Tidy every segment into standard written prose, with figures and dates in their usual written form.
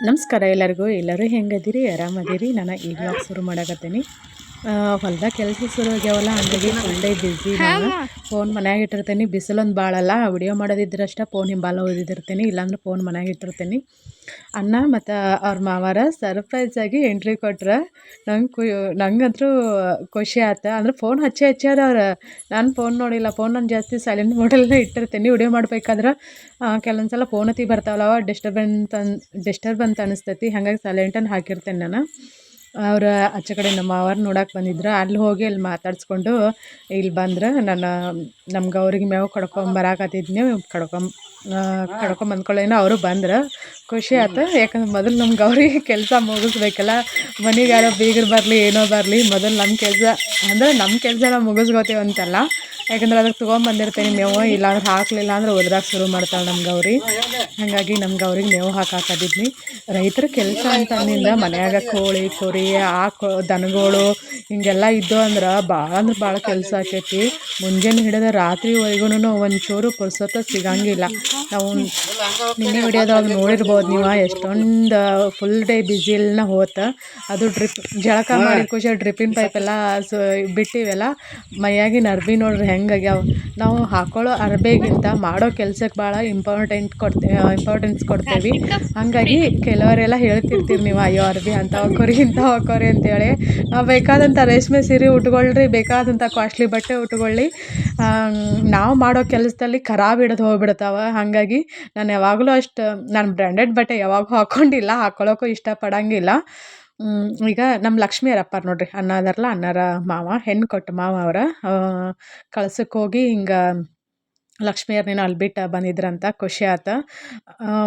ನಮಸ್ಕಾರ ಎಲ್ಲರಿಗೂ. ಎಲ್ಲರೂ ಹೆಂಗದಿರಿ? ಆರಾಮದಿರಿ? ನಾನು ಈ ವ್ಲಾಗ್ ಶುರು ಮಾಡಕತ್ತೀನಿ. ಹೊಲ್ದಾಗ ಕೆಲಸ ಶುರು ಆಗ್ಯಾವಲ್ಲ, ಹಂಗಾಗಿ ಫುಲ್ ಡೇ ಬಿಸಿ. ನಾನು ಫೋನ್ ಮನ್ಯಾಗ ಇಟ್ಟಿರ್ತೀನಿ. ಬಿಸಿಲೊಂದು ಭಾಳಲ್ಲ, ವಿಡಿಯೋ ಮಾಡೋದಿದ್ರಷ್ಟೇ ಫೋನ್ ಹಿಂಬಾಲ ಓದಿದಿರ್ತೀನಿ, ಇಲ್ಲಾಂದ್ರೆ ಫೋನ್ ಮನ್ಯಾಗ ಇಟ್ಟಿರ್ತೀನಿ. ಅಣ್ಣ ಮತ್ತು ಅವ್ರ ಮಾವಾರ ಸರ್ಪ್ರೈಸಾಗಿ ಎಂಟ್ರಿ ಕೊಟ್ರೆ ನಂಗಂತೂ ಖುಷಿ ಆಯ್ತು. ಅಂದ್ರೆ ಫೋನ್ ಹಚ್ಚಾರ ಅವ್ರು. ನಾನು ಫೋನ್ ನೋಡಿಲ್ಲ, ಫೋನ್ ನಾನು ಜಾಸ್ತಿ ಸೈಲೆಂಟ್ ಮೋಡಲ್ಲೇ ಇಟ್ಟಿರ್ತೀನಿ. ವಿಡಿಯೋ ಮಾಡ್ಬೇಕಾದ್ರೆ ಕೆಲವೊಂದು ಸಲ ಫೋನ್ ಅತಿ ಬರ್ತಾವಲ್ಲವ, ಡಿಸ್ಟರ್ಬ್ ಅಂತ ಅನಿಸ್ತೈತಿ. ಹಾಗಾಗಿ ಸೈಲೆಂಟನ್ನು ಹಾಕಿರ್ತೇನೆ ನಾನು. ಅವ್ರು ಆಚೆ ಕಡೆ ನಮ್ಮ ಮಾವಾರು ನೋಡಕ್ಕೆ ಬಂದಿದ್ರು. ಅಲ್ಲಿ ಹೋಗಿ ಅಲ್ಲಿ ಮಾತಾಡ್ಸ್ಕೊಂಡು ಇಲ್ಲಿ ಬಂದ್ರೆ ನಮ್ಗೆ ಅವ್ರಿಗೆ ಮೇವು ಕಡ್ಕೊಂಬರಾಕತ್ತಿದ್ನಿ. ಕಡ್ಕೊಂಬಂದ್ಕೊಳ್ಳೇನೋ ಅವರು ಬಂದ್ರೆ ಖುಷಿ ಆಯ್ತು. ಯಾಕಂದ್ರೆ ಮೊದಲು ನಮ್ಗೆ ಅವ್ರಿಗೆ ಕೆಲಸ ಮುಗಿಸ್ಬೇಕಲ್ಲ. ಮನೆಗೆ ಯಾರೋ ಬೀಗರು ಬರಲಿ ಏನೋ ಬರಲಿ, ಮೊದಲು ನಮ್ಮ ಕೆಲಸ ನಾವು ಮುಗಿಸ್ಕೋತೀವಂತಲ್ಲ. ಯಾಕಂದ್ರೆ ಅದಕ್ಕೆ ತೊಗೊಂಬಂದಿರ್ತೇನೆ ಮೇವು. ಇಲ್ಲಾಂದ್ರೆ ಹಾಕಲಿಲ್ಲ ಅಂದ್ರೆ ಒದ್ರಾಗ ಶುರು ಮಾಡ್ತಾಳೆ ನಮ್ಮ ಗೌರಿ. ಹಾಗಾಗಿ ನಮ್ಗೆ ಅವ್ರಿಗೆ ಮೇವು ಹಾಕಾಕತ್ತಿದ್ನಿ. ರೈತರ ಕೆಲಸ ಅಂತ ಅಂದಿಂದ ಮನ್ಯಾಗ ಕೋಳಿ ಕುರಿ ದನಗಳು ಹಿಂಗೆಲ್ಲ ಇದ್ದು ಅಂದ್ರೆ ಭಾಳ ಕೆಲಸ ಆಕೈತಿ. ಮುಂಜಾನೆ ಹಿಡಿದ ರಾತ್ರಿವರೆಗೂ ಒಂಚೂರು ಪುರ್ಸೊತ್ತ ಸಿಗಂಗಿಲ್ಲ. ನಾವು ನಿನ್ನೆ ವಿಡಿಯೋದಾಗ ನೋಡಿರ್ಬೋದು ನೀವು, ಎಷ್ಟೊಂದು ಫುಲ್ ಡೇ ಬಿಸಿಲ್ನ ಹೋತ. ಅದು ಜಳಕ ಮಾಡಿದ ಖುಷಿ ಡ್ರಿಪ್ಪಿನ ಪೈಪೆಲ್ಲ ಬಿಟ್ಟಿವೆಲ್ಲ. ಮೈಯಾಗಿನ ಅರ್ಬಿ ನೋಡ್ರಿ ಹೆಂಗಾಗ್ಯಾವ. ನಾವು ಹಾಕೊಳ್ಳೋ ಅರ್ಬೆಗಿಂತ ಮಾಡೋ ಕೆಲ್ಸಕ್ಕೆ ಭಾಳ ಇಂಪಾರ್ಟೆನ್ಸ್ ಕೊಡ್ತೇವೆ. ಹಾಗಾಗಿ ಕೆಲವರೆಲ್ಲ ಹೇಳ್ತಿರ್ತೀರಿ ನೀವು, ಅಯ್ಯೋ ಅರ್ಬಿ ಅಂಥವು ಹಾಕೋರಿ ಇಂಥವು ಹಾಕೋರಿ ಅಂತೇಳಿ. ನಾವು ಬೇಕಾದಂಥ ರೇಷ್ಮೆ ಸೀರೆ ಉಟ್ಕೊಳ್ರಿ, ಬೇಕಾದಂಥ ಕಾಸ್ಟ್ಲಿ ಬಟ್ಟೆ ಉಟ್ಕೊಳ್ಳಿ, ನಾವು ಮಾಡೋ ಕೆಲಸದಲ್ಲಿ ಖರಾಬ್ ಹಿಡಿದು ಹೋಗ್ಬಿಡ್ತಾವೆ. ಹಾಗಾಗಿ ನಾನು ಯಾವಾಗಲೂ ನಾನು ಬ್ರ್ಯಾಂಡೆಡ್ ಬಟ್ಟೆ ಯಾವಾಗೂ ಹಾಕ್ಕೊಂಡಿಲ್ಲ, ಹಾಕ್ಕೊಳ್ಳೋಕ್ಕೂ ಇಷ್ಟಪಡೋಂಗಿಲ್ಲ. ಈಗ ನಮ್ಮ ಲಕ್ಷ್ಮೀ ಅರಪ್ಪಾರ ನೋಡ್ರಿ, ಅಣ್ಣ ಅದಾರಲ್ಲ, ಅಣ್ಣರ ಮಾವ, ಹೆಣ್ಣು ಕೊಟ್ಟ ಮಾವ ಅವರ ಕಳ್ಸಕ್ಕೆ ಹೋಗಿ ಹಿಂಗೆ ಲಕ್ಷ್ಮಿಯರ್ನೇನೋ ಅಲ್ಲಿ ಬಿಟ್ಟು ಬಂದಿದ್ರಂತ. ಖುಷಿ ಆಯ್ತು.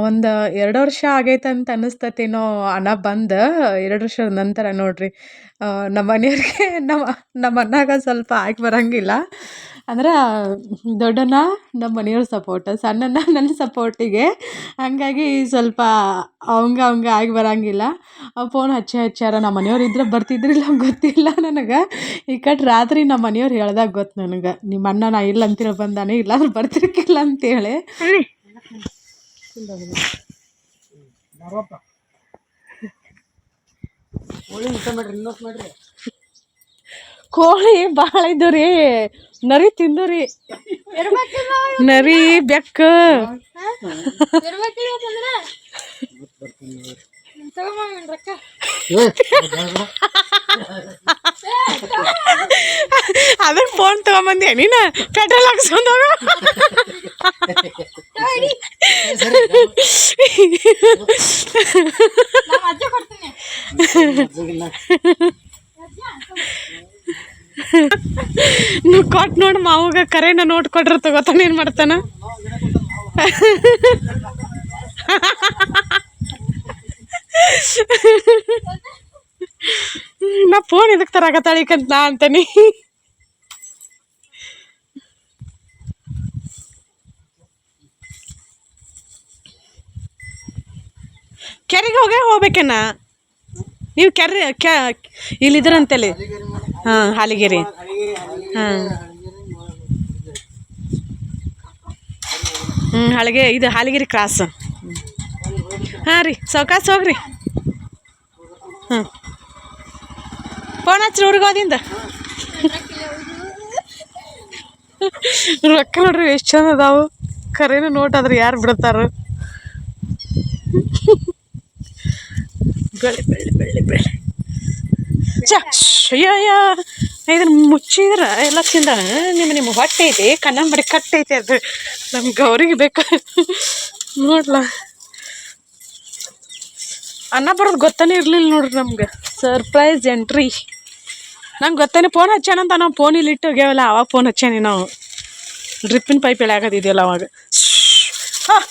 ಒಂದು 2 ವರ್ಷ ಆಗೈತೆ ಅಂತ ಅನ್ನಿಸ್ತತೇನೋ ಅಣ್ಣ ಬಂದು. 2 ವರ್ಷದ ನಂತರ ನೋಡ್ರಿ ನಮ್ಮ ಮನೆಯವ್ರಿಗೆ ನಮ್ಮ ಅಣ್ಣಾಗ ಸ್ವಲ್ಪ ಆಗಿ ಬರೋಂಗಿಲ್ಲ. ಅಂದ್ರೆ ದೊಡ್ಡಣ್ಣ ನಮ್ಮ ಮನೆಯವ್ರ ಸಪೋರ್ಟ್, ಸಣ್ಣಣ್ಣ ನನ್ನ ಸಪೋರ್ಟಿಗೆ. ಹಾಗಾಗಿ ಸ್ವಲ್ಪ ಅವಂಗ ಆಗಿ ಬರೋಂಗಿಲ್ಲ. ಫೋನ್ ಹಚ್ಚಾರ. ನಮ್ಮ ಮನೆಯವ್ರು ಇದ್ರೆ ಬರ್ತಿದ್ರಿಲ್ಲ ಗೊತ್ತಿಲ್ಲ ನನಗೆ. ಈ ಕಟ್ ರಾತ್ರಿ ನಮ್ಮ ಮನೆಯವ್ರು ಹೇಳ್ದಾಗ ಗೊತ್ತು ನನಗೆ, ನಿಮ್ಮ ಅಣ್ಣ ನಾ ಇಲ್ಲ ಅಂತಿರೋ ಬಂದಾನೆ, ಇಲ್ಲಾಂದ್ರೆ ಬರ್ತಿರ್ಕಿಲ್ಲ ಅಂತೇಳಿ. ಕೋಳಿ ಭಾಳ ಇದ್ದು ರೀ, ನರಿ ತಿಂದು ರೀ, ನರಿ ಬೆಕ್ಕು. ಅದಕ್ಕೆ ಫೋನ್ ತಗೊಂಬಂದೆ ನೀನು, ಪೆಟ್ರೋಲ್ ಹಾಕ್ಸ್ಕೊಂಡು ಹೋಗ. ನೀವು ಕೊಟ್ಟು ನೋಡಿ ಮಾವಾಗ ಕರೆನ ನೋಟ್ ಕೊಟ್ರೆ ತಗೋತಾನೆ. ಏನು ಮಾಡ್ತಾನ? ನಾ ಫೋನ್ ಇದಕ್ಕೆ ತರಾಕತ್ತಾಳಿಕಂತ ನಾ ಅಂತಾನೆ. ಕೆರೆಗೆ ಹೋಗ್ಬೇಕೇನ ನೀವು? ಇಲ್ಲಿದ್ರಂತಲ್ಲಿ. ಹಾಂ, ಹಾಲಿಗೆರೆ. ಹಾಂ ಇದು ಹಾಲಿಗೆರೆ ಕ್ರಾಸ್. ಹಾಂ ರೀ, ಸಾವ್ಕಾಸ ಹೋಗ್ರಿ. ಹಾಂ, ಫೋನ್ ಹಚ್ರಿ ಊರಿಗೆ ಹೋದಿಂದ. ರೊಕ್ಕ ನೋಡ್ರಿ ಎಷ್ಟು ಚಂದ ಅದಾವು. ಕರೆನೂ ನೋಟಾದ್ರೆ ಯಾರು ಬಿಡ್ತಾರ? ಬೆಳ್ಳಿ ಅಯ್ಯಯ್ಯ, ಇದನ್ನ ಮುಚ್ಚಿದ್ರೆ ಎಲ್ಲ ತಿಂದ. ನಿಮ್ಮ ಹೊಟ್ಟೆ ಐತಿ, ಕನ್ನಂಬಡಿ ಕಟ್ಟೈತಿ. ಅದು ನಮ್ಗೆ ಅವ್ರಿಗೆ ಬೇಕು ನೋಡ್ಲಾ. ಅನ್ನ ಬರೋದು ಗೊತ್ತಾನೆ ಇರಲಿಲ್ಲ ನೋಡ್ರಿ ನಮ್ಗೆ. Surprise entry. ನಂಗೆ ಗೊತ್ತಾನೆ ಫೋನ್ ಹಚ್ಚಾನಂತ. ನಾವು ಫೋನ್ ಇಲ್ಲಿ ಇಟ್ಟು ಹೋಗ್ಯಾವಲ್ಲ, ಅವಾಗ ಫೋನ್ ಹಚ್ಚಾನೆ. ನಾವು ಡ್ರಿಪ್ಪಿನ ಪೈಪ್ ಎಳೆಯಾಗದಿದೆಯಲ್ಲ ಅವಾಗ. ಹಾಂ,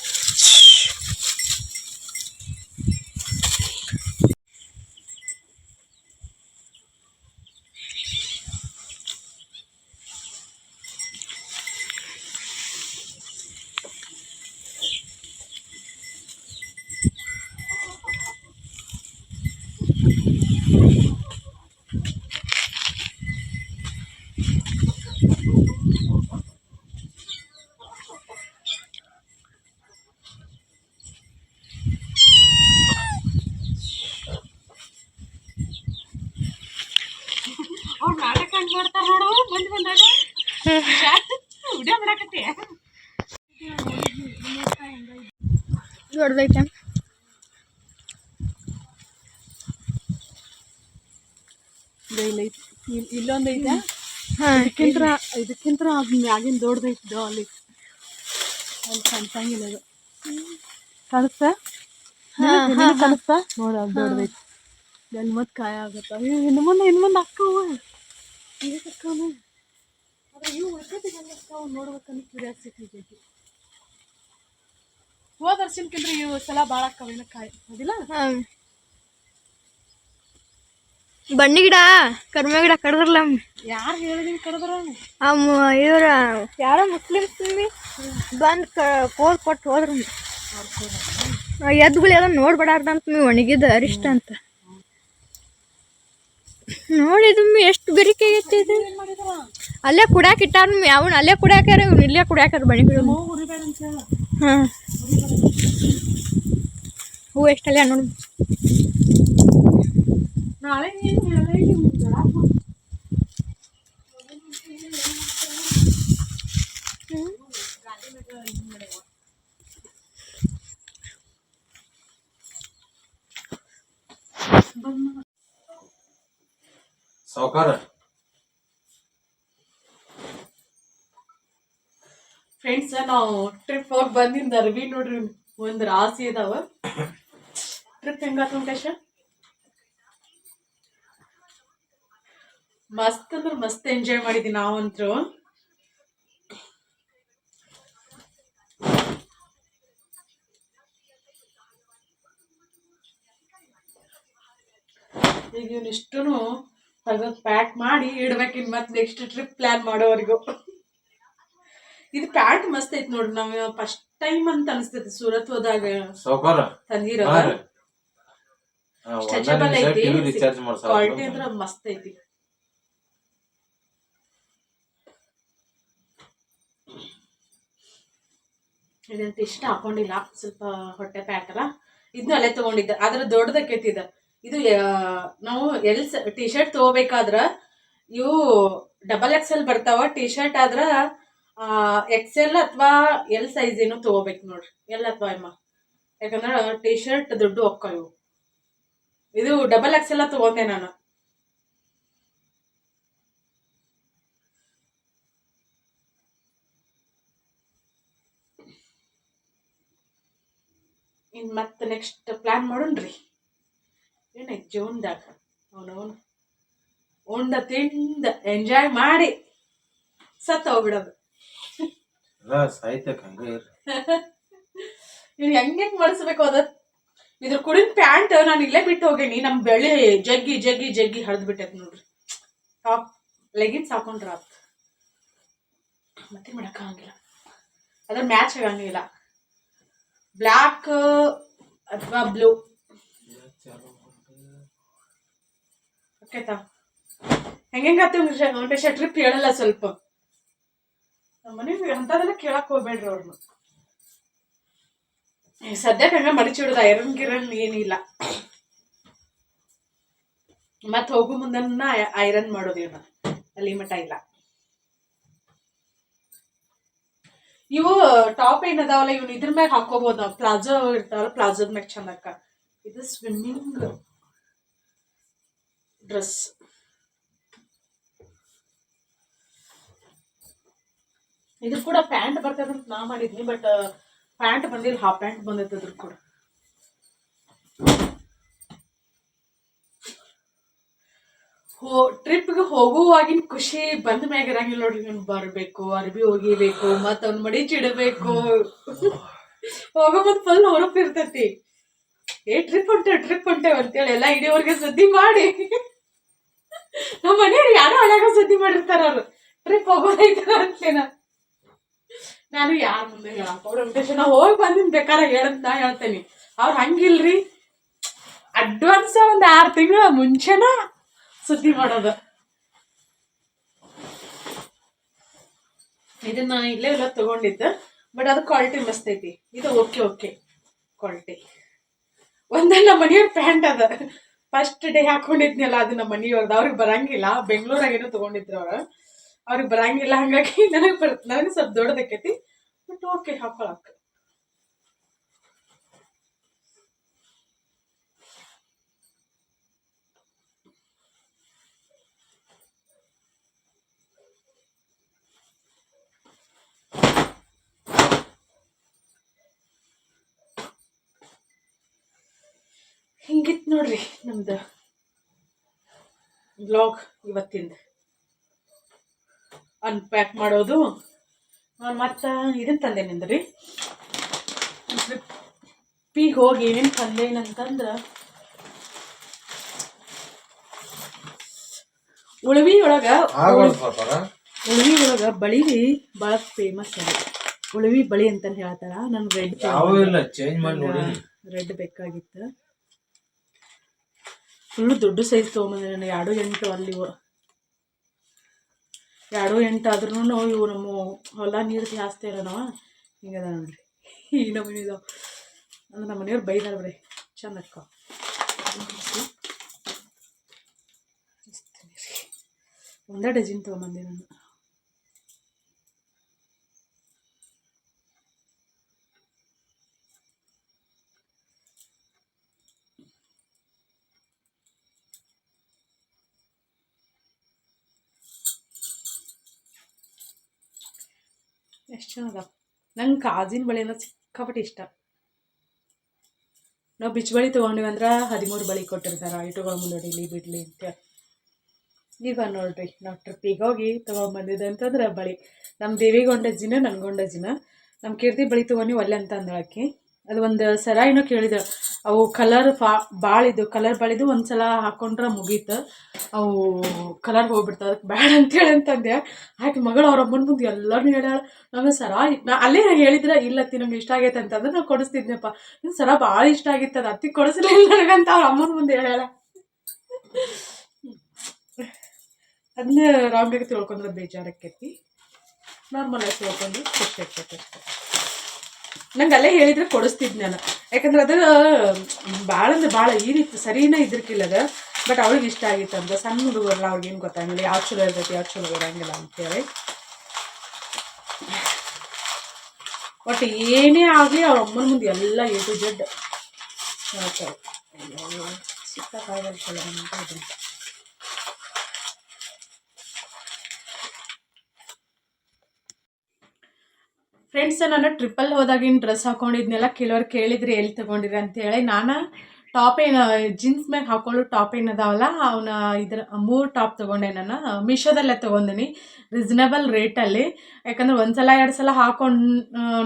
ದೊಡ್ಡದೈತೆ ಇಲ್ಲೊಂದೈತೆ ಇದಕ್ಕಿಂತ ಮ್ಯಾಗಿನ ದೊಡ್ಡದೈತೆ ಅಲ್ಲಿ ಕಾಣಿಸಂಗಿಲ್ಲ ಅದು ಕಾಣಿಸ್ತಾ ಕಾಣಿಸ್ತಾ ನೋಡ ಅದು ದೊಡ್ಡದೈತಿ ಎಲ್ಲಿ ಮತ್ತೆ ಕಾಯ ಆಗತ್ತ ಇನ್ನು ಮುಂದೆ ಅಕ್ಕವು ಅಕ್ಕವನು ಆದ್ರೆ ಇವು ಉಳ್ಕತ್ತಿಗೆ ಅಕ್ಕವು ನೋಡ್ಬೇಕಂತ ಕ್ಯೂರಿಯಾಸಿಟಿ ಐತಿ ಹೋದ ವರ್ಷಕ್ಕಿಂತ ಇವು ಸಲ ಭಾಳ ಅಕ್ಕವ ಕಾಯಿ ಅದಿಲ್ಲ ಬನ್ನಿ ಗಿಡ ಕರ್ಮೆ ಗಿಡ ಕಡ್ದ್ರಲ್ಲ ಯಾರು ಹೇಳಿದೀನಿ ಕಡ್ದ್ರ ಇವ್ರ ಯಾರೋ ಮುಸ್ಲಿಮ್ಸ್ ಬಂದು ಕೋಲ್ ಕೊಟ್ಟು ಹೋದ್ರು ಎದ್ದುಗಳು ಎಲ್ಲ ನೋಡ್ಬೇಡಾರ್ದಂತ ನೀವು ಒಣಗಿದ ಅರಿಷ್ಟ ಅಂತ ನೋಡಿದು ಎಷ್ಟು ಬೆರಿಕೆ ಆಗೈತಿ ಇದು ಅಲ್ಲೇ ಕುಡ್ಯಾಕ ಇಟ್ಟಾರ ಅವನು ಅಲ್ಲೇ ಕುಡ್ಯಾಕ್ಯಾರ ಇವ್ನು ಇಲ್ಲೇ ಕುಡ್ಯಾಕ್ಯಾರ ಬಣಿಗಳು ಹಾಂ ಹೂವು ಎಷ್ಟಲ್ಲ ನೋಡಿ ನಾಳೆ ಸಾವುಕಾರ ಫ್ರೆಂಡ್ಸ್ ನಾವು ಟ್ರಿಪ್ ಹೋಗಿ ಬಂದಿಂದ ಅರ್ವಿ ನೋಡ್ರಿ ಒಂದು ರಾಸಿ ಇದಾವ ಟ್ರಿಪ್ ಹೆಂಗಾತ ವೆಂಕಟೇಶ ಮಸ್ತ್ ಅಂದ್ರೆ ಮಸ್ತ್ ಎಂಜಾಯ್ ಮಾಡಿದ್ವಿ ನಾವಂತೂ ಈಗ ಇವನಿಷ್ಟು ತೆಗೆದು ಪ್ಯಾಕ್ ಮಾಡಿ ಇಡ್ಬೇಕಿನ್ ಮತ್ತೆ ನೆಕ್ಸ್ಟ್ ಟ್ರಿಪ್ ಪ್ಲಾನ್ ಮಾಡೋವರೆಗೂ ಇದು ಪ್ಯಾಂಟ್ ಮಸ್ತ್ ಐತಿ ನೋಡ್ರಿ ನಾವ್ ಫಸ್ಟ್ ಟೈಮ್ ಅಂತ ಅನಿಸ್ತೈತಿ ಸೂರತ್ ಹೋದಾಗ ತಂದಿರೋ ಸ್ಟ್ರೆಚಬಲ್ ಐತಿ ಕ್ವಾಲಿಟಿ ಅಂದ್ರ ಮಸ್ತ್ ಐತಿ ಇದಂತ ಇಷ್ಟ ಹಾಕೊಂಡಿಲ್ಲ ಸ್ವಲ್ಪ ಹೊಟ್ಟೆ ಪ್ಯಾಟ್ ಅಲ್ಲ ಇದನ್ನು ಅಲ್ಲೇ ತಗೊಂಡಿದ್ದೆ ಆದ್ರೆ ದೊಡ್ಡದಕ್ಕೈತಿದ ಇದು ನಾವು ಟಿ ಶರ್ಟ್ ತಗೋಬೇಕಾದ್ರ ಇವು XXL ಬರ್ತಾವ ಟಿ ಶರ್ಟ್ ಆದ್ರ XL ಅಥವಾ L ಸೈಜ್ ಏನು ತಗೋಬೇಕು ನೋಡ್ರಿ ಎಲ್ ಅಥವಾ ಎಮ್ಮ ಯಾಕಂದ್ರ ಟಿ ಶರ್ಟ್ ದುಡ್ಡು ಹೊಕ್ಕ ಇವು ಇದು XXL ತಗೊಂಡೆ ನಾನು ಇನ್ ಮತ್ತೆ ನೆಕ್ಸ್ಟ್ ಪ್ಲಾನ್ ಮಾಡೋಣ್ರಿ ಏನೈತಿ ಜೀವನದಾಗ ಅವನವನು ಉಂಡ ತಿಂದ ಎಂಜಾಯ್ ಮಾಡಿ ಸತ್ತ ಹೋಗ್ಬಿಡೋದು ನೀವ್ ಹೆಂಗ್ ಮಾಡಿಸ್ಬೇಕು ಅದ ಇದ್ರ ಕುಡಿನ ಪ್ಯಾಂಟ್ ನಾನು ಇಲ್ಲೇ ಬಿಟ್ಟು ಹೋಗೇನಿ ನಮ್ ಬೆಳಿ ಜಗ್ಗಿ ಜಗ್ಗಿ ಜಗ್ಗಿ ಹರಿದ್ ಬಿಟ್ಟೈತ್ ನೋಡ್ರಿ ಟಾಪ್ ಲೆಗಿನ್ಸ್ ಹಾಕೊಂಡ್ರ ಆತ್ ಮತ್ತೆ ಮಾಡಕ್ ಆಗಂಗಿಲ್ಲ ಅದ್ರ ಮ್ಯಾಚ್ ಆಗಂಗಿಲ್ಲ ಬ್ಲ್ಯಾಕ್ ಅಥವಾ ಬ್ಲೂ ಓಕೆತಾ ಹೆಂಗಾಗ್ತೇವೆ ವೆಂಕಟೇಶ ಟ್ರಿಪ್ ಹೇಳಲ್ಲ ಸ್ವಲ್ಪ ನಮ್ಮ ಮನೆ ಅಂತದೆಲ್ಲ ಕೇಳಕ್ ಹೋಗ್ಬೇಡ್ರಿ ಅವ್ರನ್ನ ಸದ್ಯಕ್ಕೆ ಹಂಗ ಮಡಿಚಿಡುದ ಐರನ್ ಗಿರನ್ ಏನಿಲ್ಲ ಮತ್ ಹೋಗು ಮುಂದನ್ನ ಐರನ್ ಮಾಡೋದು ಇವನ್ನ ಅಲ್ಲಿ ಮಟ ಇಲ್ಲ ಇವು ಟಾಪ್ ಏನದಾವಲ್ಲ ಇವ್ನ ಇದ್ರ ಮ್ಯಾಗ ಹಾಕೋಬಹುದು ನಾವು ಪ್ಲಾಜೋ ಇರ್ತಾವಲ್ಲ ಪ್ಲಾಜೋದ್ ಮ್ಯಾಗ ಚಂದಕ್ಕ ಇದು ಸ್ವಿಮ್ಮಿಂಗ್ ಡ್ರೆಸ್ ಇದ್ರ ಕೂಡ ಪ್ಯಾಂಟ್ ಬರ್ತದಂತ ನಾ ಮಾಡಿದ್ನಿ ಬಟ್ ಪ್ಯಾಂಟ್ ಬಂದಿಲ್ಲ ಹಾಫ್ ಪ್ಯಾಂಟ್ ಬಂದೈತೆ ಅದ್ರ ಕೂಡ ಟ್ರಿಪ್ಗೆ ಹೋಗುವಾಗಿನ ಖುಷಿ ಬಂದ ಮ್ಯಾಗ ಇರಂಗಿಲ್ಲ ನೋಡ್ರಿ ನೀವು ಬರ್ಬೇಕು ಅರ್ಬಿ ಒಗಿಬೇಕು ಮತ್ತ ಅವ್ನ ಮಡಿಚಿಡಬೇಕು ಹೋಗೋ ಮತ್ ಫುಲ್ ಹೊರಪ್ ಇರ್ತೈತಿ ಟ್ರಿಪ್ ಹೊಂಟೇವ್ ಅಂತೇಳಿ ಎಲ್ಲ ಇಡೀವರೆಗೆ ಸುದ್ದಿ ಮಾಡಿ ನಮ್ಮ ಮನೆಯವ್ರು ಯಾರೋ ಹಳ್ಯಾಗ ಸುದ್ದಿ ಮಾಡಿರ್ತಾರ ಅವ್ರು ಟ್ರಿಪ್ ಹೋಗೋದೈತ ಅಂತೇನ ನಾನು ಯಾರ ಮುಂದೆ ಹೇಳಕ್ ನಾ ಹೋಗಿ ಬಂದಿನ್ ಬೇಕಾರ ಹೇಳಂತ ಹೇಳ್ತೇನಿ ಅವ್ರು ಹಂಗಿಲ್ರಿ ಅಡ್ವಾನ್ಸ್ ಒಂದ್ 6 ತಿಂಗಳ ಮುಂಚೆನ ಸುದ್ದಿ ಮಾಡೋದು ಇದನ್ನ ಇಲ್ಲೇ ಎಲ್ಲ ತಗೊಂಡಿದ್ದ ಬಟ್ ಅದು ಕ್ವಾಲಿಟಿ ಮಸ್ತ್ ಐತಿ ಇದು ಓಕೆ ಕ್ವಾಲಿಟಿ ಒಂದ ನಮ್ಮ ಮನೆಯವ್ರ ಪ್ಯಾಂಟ್ ಅದ ಫಸ್ಟ್ ಡೇ ಹಾಕೊಂಡಿದ್ನಲ್ಲ ಅದು ನಮ್ಮ ಮನೆಯವ್ರದ್ದು ಅವ್ರಿಗೆ ಬರಂಗಿಲ್ಲ ಬೆಂಗಳೂರಾಗೇನೋ ತಗೊಂಡಿದ್ರು ಅವ್ರ ಅವ್ರಿಗೆ ಬರಂಗಿಲ್ಲ, ಹಂಗಾಗಿ ನನಗೆ ಸ್ವಲ್ಪ ದೊಡ್ಡದಕ್ಕೈತಿ. But okay, ಹಾಕೊಳಕ್ಕೆ. ಹಿಂಗಿತ್ತು ನೋಡ್ರಿ ನಮ್ದು ವ್ಲಾಗ್ ಇವತ್ತಿಂದ. ಅನ್ಪ್ಯಾಕ್ ಮಾಡೋದು. ಮತ್ತು ಇದನ್ನು ತಂದೇನಿಂದ್ರಿ, ಟ್ರಿಪ್ಪಿಗೆ ಹೋಗಿ ಏನೇನು ತಂದೇನಂತಂದ್ರೆ, ಉಳವಿ ಒಳಗೆ ಬಳಿ ಭಾಳ ಫೇಮಸ್ ಅದ. ಉಳವಿ ಬಳಿ ಅಂತ ಹೇಳ್ತಾರ. ನನ್ಗೆ ರೆಡ್ ಬೇಕಾಗಿತ್ತು. ಫುಲ್ಲು ದೊಡ್ಡ ಸೈಜ್ ತೊಗೊಂಬಂದೆ ನಾನು. 2.8 ಅಲ್ಲಿ 2.8 ಆದ್ರೂ ಇವು ನಮ್ಮ ಹೊಲ ನೀರು ಜಾಸ್ತಿ ಇರೋ ನಾವು ಹಿಂಗದ ನೋಡ್ರಿ. ಈ ನಮ್ಮನೆ ಇದಾವೆ ಅಂದ್ರೆ ನಮ್ಮ ಮನೆಯವ್ರು ಬೈದಾರ ಬಿಡ್ರಿ, ಚಂದ ಅಕ್ಕ. ಒಂದೇ ಡಜನ್ ತೊಗೊಂಬಂದೆ ನಾನು. ಎಷ್ಟು ಚೆನ್ನಾಗದ. ನಂಗೆ ಕಾಜಿನ ಬಳೆ ಅಂದ್ರೆ ಸಿಕ್ಕಾಪಟ್ಟೆ ಇಷ್ಟ. ನಾವು ಬಿಚ್ಚಬಳಿ ತೊಗೊಂಡಿವಿ ಅಂದ್ರೆ 13 ಬಳಿ ಕೊಟ್ಟಿರ್ತಾರೆ, ಇಟ್ಟುಗಳ ಮುಂದೊಡಿಲಿ ಬಿಡಲಿ ಅಂತ. ಈಗ ನೋಡ್ರಿ, ನಾವು ಟ್ರಿಪ್ಪಿಗೆ ಹೋಗಿ ತೊಗೊಂಬಂದಿದ್ದೆ ಅಂತಂದ್ರೆ ಬಳಿ. ನಮ್ಮ ದೇವಿಗೆ ಒಂಡಜ್ಜಿನ, ನನಗೊಂಡಜ್ಜಿನ. ನಮ್ಮ ಕೀರ್ತಿ ಬಳಿ ತೊಗೊಂಡು ಒಲ್ಲೆ ಅಂತ ಅಂದಳಾಕಿ. ಅದು ಒಂದು ಸರ ಏನೋ ಕೇಳಿದ್ರು. ಅವು ಕಲರ್ ಭಾಳ ಇದು, ಕಲರ್ ಭಾಳಿದು. ಒಂದು ಸಲ ಹಾಕ್ಕೊಂಡ್ರೆ ಮುಗೀತು, ಅವು ಕಲರ್ ಹೋಗ್ಬಿಡ್ತಾವೆ, ಅದಕ್ಕೆ ಬ್ಯಾಡ ಅಂತೇಳಿ ಅಂತಂದೆ. ಆಕೆ ಮಗಳು ಅವ್ರ ಅಮ್ಮನ ಮುಂದೆ ಎಲ್ಲರೂ ಹೇಳ್ಯಾಳ, ನಮಗೆ ಸರ ಅಲ್ಲೇ ಹೇಳಿದ್ರೆ ಇಲ್ಲತ್ತಿ ನಂಗೆ ಇಷ್ಟ ಆಗೈತೆ ಅಂತಂದ್ರೆ ನಾವು ಕೊಡಿಸ್ತಿದ್ನಪ್ಪ. ನಿಮ್ಗೆ ಸರ ಭಾಳ ಇಷ್ಟ ಆಗಿತ್ತು, ಅದು ಅತ್ತಿ ಕೊಡಿಸ್ಲಿಲ್ಲ ನನಗಂತ ಅವ್ರ ಅಮ್ಮನ ಮುಂದೆ ಹೇಳ್ಯಾಳ. ಅದನ್ನ ರಾಂಗಾಗಿ ತಿಳ್ಕೊಂಡ್ರೆ ಬೇಜಾರಕ್ಕೈತಿ. ನಾರ್ಮಲಾಗಿ ತಿಳ್ಕೊಂಡು ಖುಷಿ ಆಗ್ತೈತೆ ಅಷ್ಟೇ. ನಂಗೆ ಅಲ್ಲೇ ಹೇಳಿದ್ರೆ ಕೊಡಿಸ್ತಿದ್ದೆ ನಾನು, ಯಾಕಂದ್ರೆ ಅದು ಭಾಳ ಅಂದ್ರೆ ಭಾಳ ಈ ರೀತಿ ಸರಿನೇ ಇದ್ರಕ್ಕಿಲ್ಲ ಅದು. ಬಟ್ ಅವ್ಳಿಗೆ ಇಷ್ಟ ಆಗಿತ್ತು ಅಂತ. ಸಣ್ಣ ಹುಡುಗರಲ್ಲ, ಅವ್ರಿಗೇನು ಗೊತ್ತಾಗಿಲ್ಲ ಯಾವ್ದು ಚಲೋ ಇರ್ತೈತಿ ಯಾವ್ದು ಚಲೋ ಇರೋಂಗಿಲ್ಲ ಅಂತೇಳಿ. ಬಟ್ ಏನೇ ಆಗಲಿ ಅವ್ರ ಅಮ್ಮನ ಮುಂದೆ ಎಲ್ಲ A to Z ಹೇಳ್ತಾರೆ. ಸಿಕ್ಕಾಗಲ್ಲ ಅಂತ. ಫ್ರೆಂಡ್ಸ್, ನಾನು ಟ್ರಿಪ್ಪಲ್ಲಿ ಹೋದಾಗಿನ ಡ್ರೆಸ್ ಹಾಕೊಂಡಿದ್ನೆಲ್ಲ ಕೆಲವ್ರು ಕೇಳಿದ್ರಿ ಎಲ್ಲಿ ತೊಗೊಂಡಿರಿ ಅಂತೇಳಿ. ನಾನು ಟಾಪ್ ಏನು ಜೀನ್ಸ್ ಮ್ಯಾಗ ಹಾಕೊಳ್ಳೋ ಟಾಪ್ ಏನದಾವಲ್ಲ ಅವನ್ನ 3 ಟಾಪ್ ತೊಗೊಂಡೆ. ನಾನು ಮೀಶೋದಲ್ಲೇ ತೊಗೊಂಡಿನಿ ರೀಸನಬಲ್ ರೇಟಲ್ಲಿ. ಯಾಕಂದ್ರೆ 1 ಸಲ 2 ಸಲ ಹಾಕೊಂಡು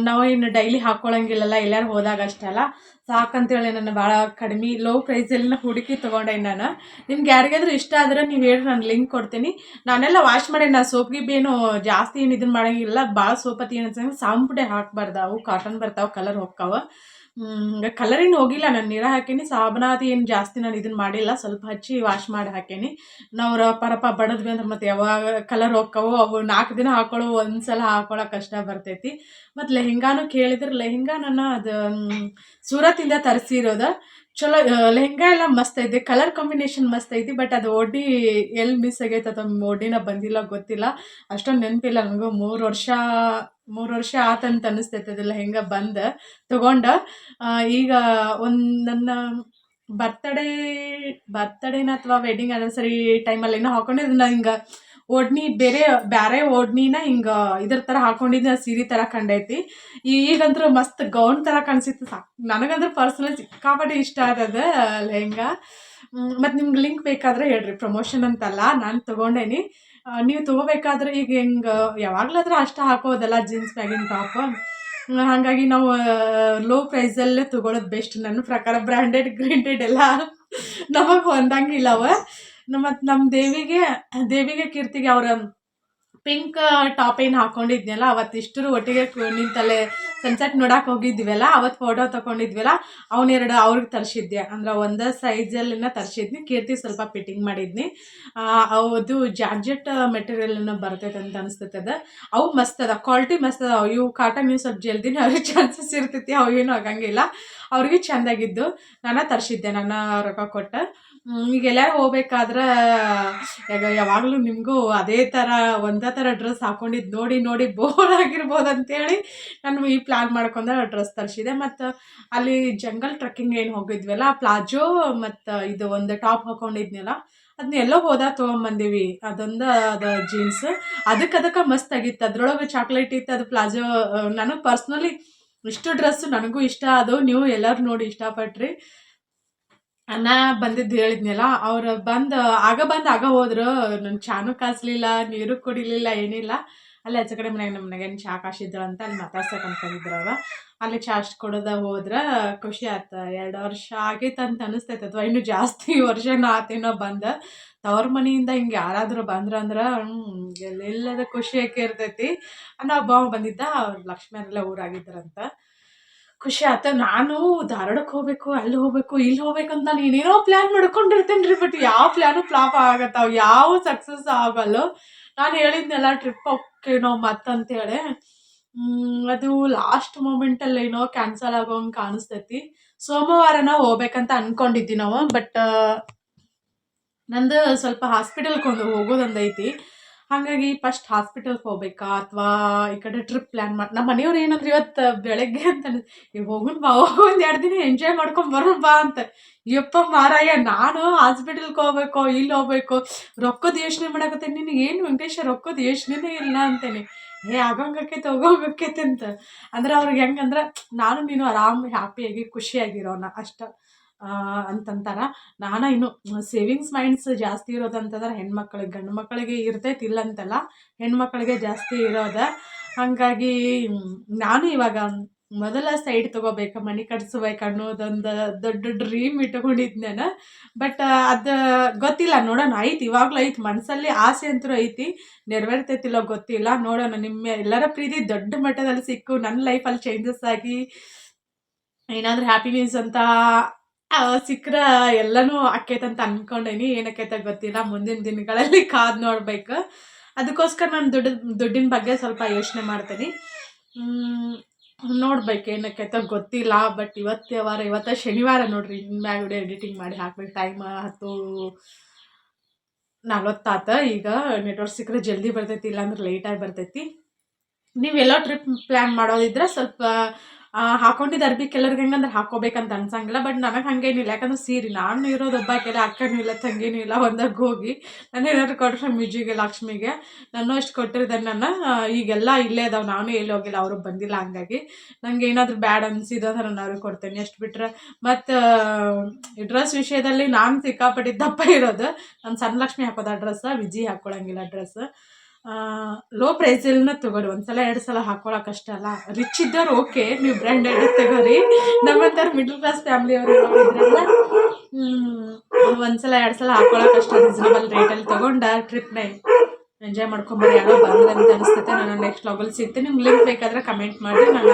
ನಾವು ಇನ್ನು ಡೈಲಿ ಹಾಕ್ಕೊಳಂಗಿಲ್ಲಲ್ಲ, ಎಲ್ಲರೂ ಹೋದಾಗ ಅಷ್ಟೆಲ್ಲ ಸಾಕಂತೇಳಿ ನಾನು ಭಾಳ ಕಡಿಮೆ ಲೋ ಪ್ರೈಸಲ್ಲಿ ಹುಡುಕಿ ತೊಗೊಂಡೆ ನಾನು. ನಿಮ್ಗೆ ಯಾರಿಗಾದ್ರೂ ಇಷ್ಟ ಆದರೆ ನೀವು ಹೇಳಿ, ನಾನು ಲಿಂಕ್ ಕೊಡ್ತೀನಿ. ನಾನೆಲ್ಲ ವಾಶ್ ಮಾಡಿ, ನಾನು ಸೋಪ್ ಗಿಬ್ ಏನು ಜಾಸ್ತಿ ಏನು ಇದನ್ನು ಮಾಡೋಂಗಿಲ್ಲ. ಭಾಳ ಸೋಪತಿ ಏನು ಅನ್ಸಂಗೆ ಸಾಂಪುಡೆ ಹಾಕಬಾರ್ದು, ಅವು ಕಾಟನ್ ಬರ್ತಾವೆ, ಕಲರ್ ಹೋಗ್ತಾವೆ. ಕಲರ್ ಏನು ಹೋಗಿಲ್ಲ, ನಾನು ನೀರ ಹಾಕೀನಿ. ಸಾಬನಾದಿ ಏನು ಜಾಸ್ತಿ ನಾನು ಇದನ್ನು ಮಾಡಿಲ್ಲ, ಸ್ವಲ್ಪ ಹಚ್ಚಿ ವಾಶ್ ಮಾಡಿ ಹಾಕೀನಿ. ನಾವು ಪರಪ ಬಡದ್ವಿ ಅಂದ್ರೆ ಮತ್ತೆ ಯಾವಾಗ ಕಲರ್ ಹೋಗ್ತಾವೋ ಅವು 4 ದಿನ ಹಾಕೊಳ್ಳೋ, ಒಂದು ಸಲ ಹಾಕೊಳ್ಳೋಕೆ ಕಷ್ಟ ಬರ್ತೈತಿ. ಮತ್ತು ಲೆಹೆಂಗಾನು ಕೇಳಿದ್ರೆ, ಲೆಹೆಂಗಾ ನಾನು ಅದು ಸೂರತ್ತಿಂದ ತರಿಸಿರೋದು. ಚಲೋ ಲೆಹೆಂಗಾ ಎಲ್ಲ ಮಸ್ತ್ ಐತಿ, ಕಲರ್ ಕಾಂಬಿನೇಷನ್ ಮಸ್ತ್ ಐತಿ. ಬಟ್ ಅದು ಓಡಿ ಎಲ್ಲಿ ಮಿಸ್ ಆಗೈತೆ ಅಥವಾ ಓಡಿನ ಬಂದಿಲ್ಲ ಗೊತ್ತಿಲ್ಲ, ಅಷ್ಟೊಂದು ನೆನಪಿಲ್ಲ ನನಗೂ. 3 ವರ್ಷ ಆತಂತ ಅನ್ನಿಸ್ತೈತೆ ಅದು ಲೆಹೆಂಗಾ ಬಂದು ತೊಗೊಂಡು. ಈಗ ನನ್ನ ಬರ್ತಡೇನ ಅಥವಾ ವೆಡ್ಡಿಂಗ್ ಆ್ಯನಿವರ್ಸರಿ ಟೈಮಲ್ಲಿ ಏನೋ ಹಾಕೊಂಡಿದ್ದು. ನಾನು ಹಿಂಗೆ ಓಡ್ನಿ ಬೇರೆ ಓಡ್ನಿನ ಹಿಂಗೆ ಇದ್ರ ಥರ ಹಾಕೊಂಡಿದ್ದು, ಸೀರೆ ಥರ ಕಂಡೈತಿ. ಈಗಂತೂ ಮಸ್ತ್ ಗೌನ್ ಥರ ಕಾಣಿಸಿತ್ತು. ನನಗಂದ್ರೆ ಪರ್ಸ್ನಲ್ ಸಿಕ್ಕಾಪಟ್ಟೆ ಇಷ್ಟ ಆದದ ಲೆಹೆಂಗಾ. ಮತ್ತು ನಿಮ್ಗೆ ಲಿಂಕ್ ಬೇಕಾದರೆ ಹೇಳ್ರಿ, ಪ್ರಮೋಷನ್ ಅಂತಲ್ಲ, ನಾನು ತೊಗೊಂಡೇನಿ. ನೀವು ತೊಗೋಬೇಕಾದ್ರೆ ಈಗ ಹಿಂಗೆ ಯಾವಾಗಲಾದ್ರೂ ಅಷ್ಟು ಹಾಕೋದಲ್ಲ ಜೀನ್ಸ್ ಮ್ಯಾಗಿನ ಟಾಪ್. ಹಾಗಾಗಿ ನಾವು ಲೋ ಪ್ರೈಸಲ್ಲೇ ತೊಗೊಳೋದು ಬೆಸ್ಟ್ ನನ್ನ ಪ್ರಕಾರ. ಬ್ರ್ಯಾಂಡೆಡ್ ಎಲ್ಲ ನಮಗೆ ಹೊಂದಂಗಿಲ್ಲವ. ಮತ್ತು ನಮ್ಮ ದೇವಿಗೆ ಕೀರ್ತಿಗೆ ಅವರ ಪಿಂಕ್ ಟಾಪ್ ಏನು ಹಾಕ್ಕೊಂಡಿದ್ನಲ್ಲ ಅವತ್ತು ಇಷ್ಟರು ಒಟ್ಟಿಗೆ ನಿಂತಲ್ಲೇ ಸನ್ಸೆಟ್ ನೋಡಕ್ಕೆ ಹೋಗಿದ್ವಲ್ಲ, ಅವತ್ತು ಫೋಟೋ ತೊಗೊಂಡಿದ್ವಲ್ಲ, ಅವನ್ನೆರಡು ಅವ್ರಿಗೆ ತರಿಸಿದ್ದೆ. ಅಂದ್ರೆ ಒಂದೇ ಸೈಜಲ್ಲಿನ ತರಿಸಿದ್ನಿ. ಕೀರ್ತಿ ಸ್ವಲ್ಪ ಫಿಟ್ಟಿಂಗ್ ಮಾಡಿದ್ನಿ. ಅದು ಜಾರ್ಜೆಟ್ ಮೆಟೀರಿಯಲ್ನ ಬರ್ತೈತೆ ಅಂತ ಅನಿಸ್ತೈತೆ. ಅದು ಅವು ಮಸ್ತ್ ಅದ, ಕ್ವಾಲಿಟಿ ಮಸ್ತ್ ಅದ. ಇವು ಕಾಟನ್ ನೀವು ಸ್ವಲ್ಪ ಜಲ್ದಿನೇ ಅವ್ರಿಗೆ ಚಾನ್ಸಸ್ ಇರ್ತೈತಿ, ಅವು ಏನೂ ಆಗಂಗಿಲ್ಲ. ಅವ್ರಿಗೆ ಚೆಂದಾಗಿದ್ದು ನಾನು ತರಿಸಿದ್ದೆ, ನನ್ನ ರೊಕ್ಕ ಕೊಟ್ಟು. ಈಗ ಎಲ್ಲಾರು ಹೋಗ್ಬೇಕಾದ್ರೆ ಈಗ ಯಾವಾಗಲೂ ನಿಮಗೂ ಅದೇ ಥರ ಒಂದೇ ಥರ ಡ್ರೆಸ್ ಹಾಕೊಂಡಿದ್ದು ನೋಡಿ ನೋಡಿ ಬೋರ್ ಆಗಿರ್ಬೋದು ಅಂತೇಳಿ ನಾನು ಈ ಪ್ಲ್ಯಾನ್ ಮಾಡ್ಕೊಂಡೆ ಡ್ರೆಸ್ ತರಿಸಿದೆ. ಮತ್ತು ಅಲ್ಲಿ ಜಂಗಲ್ ಟ್ರೆಕ್ಕಿಂಗ್ ಏನು ಹೋಗಿದ್ವಲ್ಲ, ಆ ಪ್ಲಾಜೋ ಮತ್ತು ಇದು ಒಂದು ಟಾಪ್ ಹಾಕೊಂಡಿದ್ನಲ್ಲ, ಅದನ್ನ ಎಲ್ಲೋ ಹೋದಾಗ ತೊಗೊಂಬಂದೀವಿ. ಅದೊಂದು ಅದು ಜೀನ್ಸ್ ಅದಕ್ಕೆ ಮಸ್ತ್ ಆಗಿತ್ತು. ಅದ್ರೊಳಗೆ ಚಾಕ್ಲೇಟ್ ಇತ್ತು, ಅದು ಪ್ಲಾಜೋ. ನನಗೆ ಪರ್ಸ್ನಲಿ ಇಷ್ಟು ಡ್ರೆಸ್ಸು ನನಗೂ ಇಷ್ಟ ಅದು. ನೀವು ಎಲ್ಲರೂ ನೋಡಿ ಇಷ್ಟಪಟ್ರಿ. ನಾ ಬಂದಿದ್ದು ಹೇಳಿದ್ನಲ್ಲ, ಅವ್ರು ಆಗ ಹೋದ್ರು. ನನ್ನ ಚಾನು ಕಾಸ್ಲಿಲ್ಲ, ನೀರು ಕುಡಿಲಿಲ್ಲ, ಏನಿಲ್ಲ. ಅಲ್ಲಿ ಆಚೆ ಕಡೆ ಮನ್ಯಾಗ ನಮ್ಮ ಮನೆಗೆ ಚಾ ಕಾಸಿದ್ರು ಅಂತ ಅಲ್ಲಿ ಮಾತಾಡ್ಸಕ್ಕೆ ಅನ್ಕೊಂಡಿದ್ರವ. ಅಲ್ಲಿ ಚಾ ಅಷ್ಟು ಕೊಡೋದ ಹೋದ್ರೆ ಖುಷಿ ಆಯ್ತು. 2 ವರ್ಷ ಆಗೈತೆ ಅಂತ ಅನಿಸ್ತೈತೆ, ಅಥವಾ ಇನ್ನೂ ಜಾಸ್ತಿ ವರ್ಷನ ಆತೇನೋ ತವ್ರ ಮನೆಯಿಂದ ಹಿಂಗೆ ಯಾರಾದರೂ ಬಂದ್ರಂದ್ರೆ ಎಲ್ಲೆಲ್ಲದ ಖುಷಿ ಯಾಕೆ ಇರ್ತೈತಿ. ಅನ್ನೋ ಒಬ್ಬ ಬಂದಿದ್ದ, ಲಕ್ಷ್ಮಿಯರೆಲ್ಲ ಊರಾಗಿದ್ದಾರಂತ. ಖುಷಿ ಆಯ್ತು. ನಾನು ಧಾರವಾಡಕ್ಕೆ ಹೋಗ್ಬೇಕು, ಅಲ್ಲಿ ಹೋಗ್ಬೇಕು, ಇಲ್ಲಿ ಹೋಗ್ಬೇಕಂತ ನಾನು ಏನೇನೋ ಪ್ಲ್ಯಾನ್ ಮಾಡ್ಕೊಂಡಿರ್ತೇನೆ ರೀ. ಬಟ್ ಯಾವ ಪ್ಲ್ಯಾನು ಫ್ಲಾಪ್ ಆಗತ್ತಾವ, ಯಾವ ಸಕ್ಸಸ್ ಆಗಲ್ಲ. ನಾನು ಹೇಳಿದ್ನೆಲ್ಲ ಟ್ರಿಪ್ ಹೋಗ್ಕೇನೋ ಮತ್ತಂತೇಳಿ, ಅದು ಲಾಸ್ಟ್ ಮೂಮೆಂಟಲ್ಲಿ ಏನೋ ಕ್ಯಾನ್ಸಲ್ ಆಗೋಂಗೆ ಕಾಣಿಸ್ತೈತಿ. ಸೋಮವಾರನ ಹೋಗ್ಬೇಕಂತ ಅಂದ್ಕೊಂಡಿದ್ವಿ ನಾವು. ಬಟ್ ನಂದು ಸ್ವಲ್ಪ ಹಾಸ್ಪಿಟಲ್ಗೆ ಹೋಗೋದೊಂದೈತಿ. ಹಾಗಾಗಿ ಫಸ್ಟ್ ಹಾಸ್ಪಿಟಲ್ಗೆ ಹೋಗ್ಬೇಕಾ ಅಥವಾ ಈ ಕಡೆ ಟ್ರಿಪ್ ಪ್ಲ್ಯಾನ್ ಮಾಡಿ. ನಮ್ಮ ಮನೆಯವ್ರು ಏನಂದ್ರೆ ಇವತ್ತು ಬೆಳಗ್ಗೆ ಅಂತ ಈಗ ಹೋಗೋಣ ಬಾ, ಒಂದು 2 ದಿನ ಎಂಜಾಯ್ ಮಾಡ್ಕೊಂಡು ಬರೋಣ ಬಾ ಅಂತ. ಯಪ್ಪ ಮಾರಾಯ, ನಾನು ಹಾಸ್ಪಿಟಲ್ಗೆ ಹೋಗ್ಬೇಕು, ಇಲ್ಲಿ ಹೋಗ್ಬೇಕು, ರೊಕ್ಕದ ಯೋಚನೆ ಮಾಡಕತ್ತೇನೆ. ನಿನಗೆ ಏನು ವೆಂಕಟೇಶ ರೊಕ್ಕದ ಯೋಚನೆನೇ ಇಲ್ಲ ಅಂತೇನೆ. ಆಗೋಂಗಕ್ಕೈತೆ ಹೋಗೋಂಗಕ್ಕೈತೆ ಅಂತ. ಅಂದ್ರೆ ಅವ್ರಿಗೆ ಹೆಂಗಂದ್ರೆ ನಾನು ನೀನು ಆರಾಮ್ ಹ್ಯಾಪಿಯಾಗಿ ಖುಷಿಯಾಗಿರೋಣ ಅಷ್ಟ ಅಂತಂತಾರೆ. ನಾನು ಇನ್ನು ಸೇವಿಂಗ್ಸ್ ಮೈಂಡ್ಸ್ ಜಾಸ್ತಿ ಇರೋದಂತಂದ್ರೆ ಹೆಣ್ಮಕ್ಳಿಗೆ. ಗಂಡು ಮಕ್ಕಳಿಗೆ ಇರ್ತೈತಿ ಇಲ್ಲ ಅಂತಲ್ಲ, ಹೆಣ್ಮಕ್ಳಿಗೆ ಜಾಸ್ತಿ ಇರೋದ. ಹಾಗಾಗಿ ನಾನು ಇವಾಗ ಮೊದಲ ಸೈಡ್ ತೊಗೋಬೇಕು, ಮನೆ ಕಟ್ಸ್ಬೇಕು ಅನ್ನೋದೊಂದು ದೊಡ್ಡ ಡ್ರೀಮ್ ಇಟ್ಕೊಂಡಿದ್ದು ನಾನು. ಬಟ್ ಅದು ಗೊತ್ತಿಲ್ಲ, ನೋಡೋಣ. ಐತಿ, ಇವಾಗಲೂ ಐತಿ ಮನಸ್ಸಲ್ಲಿ ಆಸೆ ಅಂತೂ ಐತಿ. ನೆರವೇರ್ತೈತಿಲ್ಲೋ ಗೊತ್ತಿಲ್ಲ, ನೋಡೋಣ. ನಿಮ್ಮ ಎಲ್ಲರ ಪ್ರೀತಿ ದೊಡ್ಡ ಮಟ್ಟದಲ್ಲಿ ಸಿಕ್ಕು ನನ್ನ ಲೈಫಲ್ಲಿ ಚೇಂಜಸ್ ಆಗಿ ಏನಾದರೂ ಹ್ಯಾಪಿನೆಸ್ ಅಂತ ಸಿಕ್ಕರೆ ಎಲ್ಲನೂ ಆಕೈತಂತ ಅಂದ್ಕೊಂಡೇನಿ. ಏನಕ್ಕೈತೆ ಗೊತ್ತಿಲ್ಲ, ಮುಂದಿನ ದಿನಗಳಲ್ಲಿ ಕಾದು ನೋಡ್ಬೇಕು. ಅದಕ್ಕೋಸ್ಕರ ನಾನು ದುಡ್ಡಿನ ಬಗ್ಗೆ ಸ್ವಲ್ಪ ಯೋಚನೆ ಮಾಡ್ತೀನಿ. ನೋಡ್ಬೇಕು ಏನಕ್ಕೈತೆ ಗೊತ್ತಿಲ್ಲ. ಬಟ್ ಇವತ್ತು ಶನಿವಾರ ನೋಡ್ರಿ. ಇನ್ಮ್ಯಾಗ ವಿಡಿಯೋ ಎಡಿಟಿಂಗ್ ಮಾಡಿ ಹಾಕ್ಬೇಕು. ಟೈಮ್ 10:40 ಈಗ. ನೆಟ್ವರ್ಕ್ ಸಿಕ್ಕರೆ ಜಲ್ದಿ ಬರ್ತೈತಿ, ಇಲ್ಲಾಂದ್ರೆ ಲೇಟಾಗಿ ಬರ್ತೈತಿ. ನೀವೆಲ್ಲ ಟ್ರಿಪ್ ಪ್ಲ್ಯಾನ್ ಮಾಡೋದಿದ್ರೆ ಸ್ವಲ್ಪ ಹಾಕೊಂಡಿದ್ದು ಅರ್ಬಿ ಕೆಲವ್ರಿಗೆ ಹೆಂಗಂದ್ರೆ ಹಾಕೋಬೇಕಂತ ಅನ್ಸಂಗಿಲ್ಲ. ಬಟ್ ನನಗೆ ಹಂಗೇನಿಲ್ಲ, ಯಾಕಂದ್ರೆ ಸೀರೆ ನಾನು ಇರೋದು ಒಬ್ಬಾಕೆಲ್ಲ, ಅಕ್ಕನೂ ಇಲ್ಲ, ತಂಗಿನೂ ಇಲ್ಲ. ಒಂದಾಗ ಹೋಗಿ ನಾನು ಏನಾದ್ರು ಕೊಟ್ಟರೆ ಮಿಜ್ಜಿಗೆ, ಲಕ್ಷ್ಮಿಗೆ ನಾನು ಅಷ್ಟು ಕೊಟ್ಟಿರ್ದೆ. ನಾನು ಈಗೆಲ್ಲ ಇಲ್ಲೇ ಅದಾವೆ, ನಾನು ಎಲ್ಲಿ ಹೋಗಿಲ್ಲ, ಅವರು ಬಂದಿಲ್ಲ. ಹಂಗಾಗಿ ನನಗೆ ಏನಾದರೂ ಬ್ಯಾಡ್ ಅನಿಸಿದ್ದು ಅಂದ್ರೆ ನಾನು ಅವ್ರಿಗೆ ಕೊಡ್ತೇನೆ. ಅಷ್ಟು ಬಿಟ್ಟರೆ ಮತ್ತು ಡ್ರೆಸ್ ವಿಷಯದಲ್ಲಿ ನಾನು ಸಿಕ್ಕಾಪಟ್ಟಿದ್ದ ದಪ್ಪ ಇರೋದು. ನಾನು ಸಣ್ಣ ಲಕ್ಷ್ಮಿ ಹಾಕೋದು ಆ ಡ್ರೆಸ್ಸ, ವಿಜಿ ಹಾಕ್ಕೊಳಂಗಿಲ್ಲ ಡ್ರೆಸ್. ಲೋ ಪ್ರೈಸಲ್ಲಿನ ತೊಗೊಳ್ಳಿ. 1 ಸಲ 2 ಸಲ ಹಾಕ್ಕೊಳಕ್ಕೆ ಅಷ್ಟ ಅಲ್ಲ. ರಿಚ್ ಇದ್ದವ್ರು ಓಕೆ, ನೀವು ಬ್ರ್ಯಾಂಡೆಡ್ ತಗೋರಿ. ನಮ್ಮಂಥವ್ರು ಮಿಡ್ಲ್ ಕ್ಲಾಸ್ ಫ್ಯಾಮಿಲಿಯವರು ಇದ್ರಲ್ಲ, 1 ಸಲ 2 ಸಲ ಹಾಕ್ಕೊಳಕ್ಕೆ ಅಷ್ಟ ರೀಸನಬಲ್ ರೇಟಲ್ಲಿ ತೊಗೊಂಡು ಟ್ರಿಪ್ನ ಎಂಜಾಯ್ ಮಾಡ್ಕೊಂಬರ್ರಿ. ಯಾರೋ ಬಂದ್ರೆ ಅಂತ ಅನಿಸ್ತೈತೆ. ನಾನು ನೆಕ್ಸ್ಟ್ ವ್ಲಾಗಲ್ಲಿ ಸಿಗ್ತೀನಿ. ನಿಮ್ಗೆ ಲಿಂಕ್ ಬೇಕಾದ್ರೆ ಕಮೆಂಟ್ ಮಾಡಿ, ನಾನು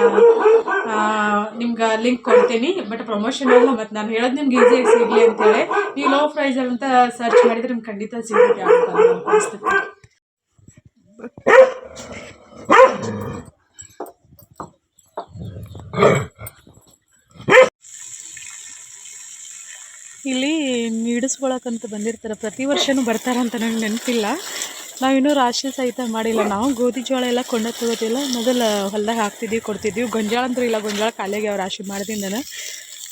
ನಿಮ್ಗೆ ಲಿಂಕ್ ಕೊಡ್ತೀನಿ. ಬಟ್ ಪ್ರಮೋಷನ್ ಅಲ್ಲ, ಮತ್ತು ನಾನು ಹೇಳೋದು ನಿಮ್ಗೆ ಈಸಿಯಾಗಿ ಸಿಗಲಿ ಅಂತೇಳಿ. ನೀವು ಲೋ ಪ್ರೈಸಲ್ಲಿ ಅಂತ ಸರ್ಚ್ ಮಾಡಿದರೆ ನಿಮ್ಗೆ ಖಂಡಿತ ಸಿಗುತ್ತೆ ಅಂತ ಅನಿಸ್ತೈತೆ. ಇಲ್ಲಿ ನೀಡಿಸ್ಕೊಳಕ್ಕಂತ ಬಂದಿರ್ತಾರೆ. ಪ್ರತಿ ವರ್ಷವೂ ಬರ್ತಾರಂತ ನನಗೆ ನೆನಪಿಲ್ಲ. ನಾವಿನ್ನೂ ರಾಶಿ ಸಹಿತ ಮಾಡಿಲ್ಲ. ನಾವು ಗೋಧಿ ಜೋಳ ಎಲ್ಲ ಕೊಂಡ ತಗೋತಿಲ್ಲ. ಮೊದಲು ಹೊಲ್ದಾಗ ಹಾಕ್ತಿದ್ವಿ, ಕೊಡ್ತಿದ್ವಿ. ಗೊಂಜಾಳ ಅಂತೂ ಇಲ್ಲ, ಗೊಂಜಾಳ ಕಾಲಿಗೆ ಅವ್ರು ರಾಶಿ ಮಾಡ್ದಿಂದ